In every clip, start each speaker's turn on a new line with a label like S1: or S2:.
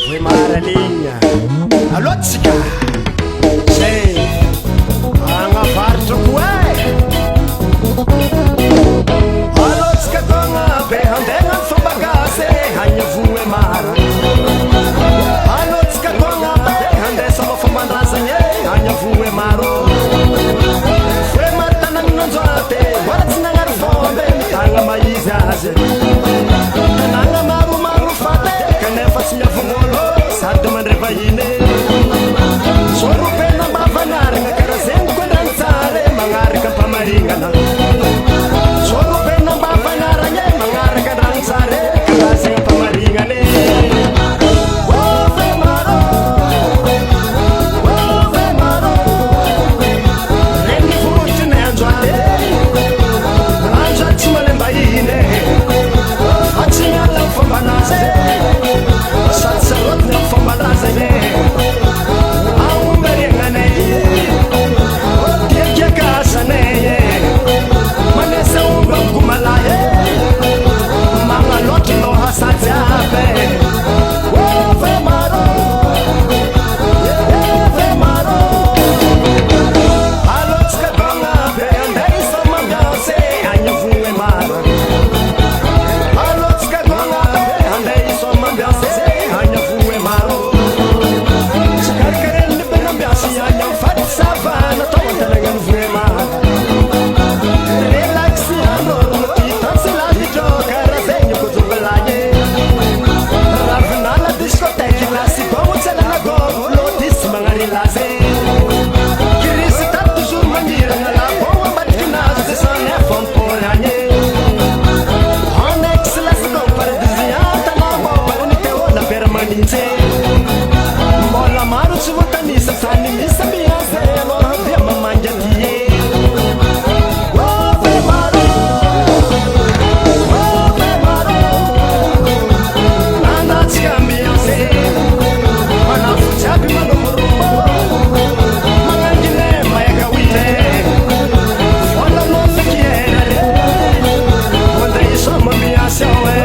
S1: Foi maralinha. Alô, tsika. Sei. Agnavarotro koa e. Alô, tsika togna be handegna ny fomba gasy agny vo e mara. Alô, tsika togna be handesa ma fomban-drazagny agny vo e maro. Foi matanagny nanjoaty mbola tsy nagnary fomba mitagna maizy azy. Tanagna maromaro fate kanefa tsy miavon'olo sady mandreva iny. Soropena mba vanaragna karaha zegny koa ndrany tsara magnaraka ampamarignana. Soropena mba vanaragna magnaraka ndrany tsara karaha zegny ampamarignana. Ove maro, ove maro, regny votriny androaty androaty tsy malemba iny fa tsy miala ny fombanazy sady sarotiny amin'ny fombandrazany. Mbola maro tsy voatanisa tany misy ambiance aloha dia mamanga ty. Ove maro, ove maro, nanatsika ambiance manafo jiaby malomorombo magnangile mayaga wile fola nofaky enare mondra isoma ambiance ao e.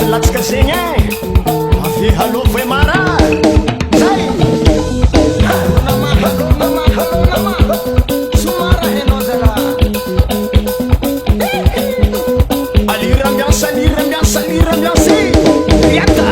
S1: Latsaka zegny e avy halova e mara zay somara henao zala alira ambiance alira ambiance alira ambiance riata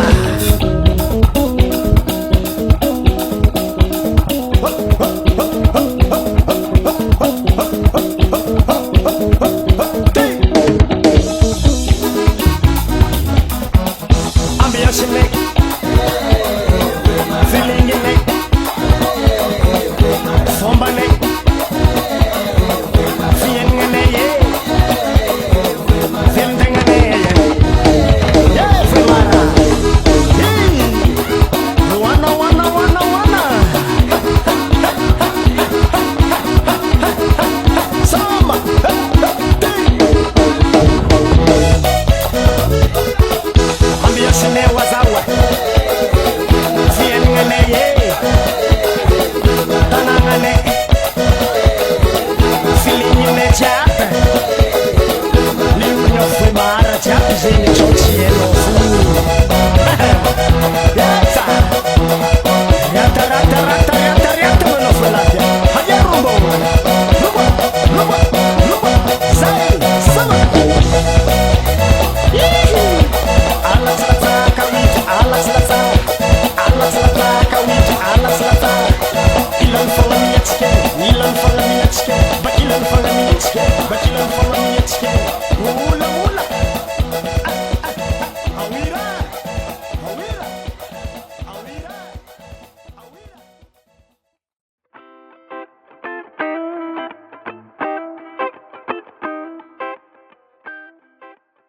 S1: Foi mara, já pisei no cielo.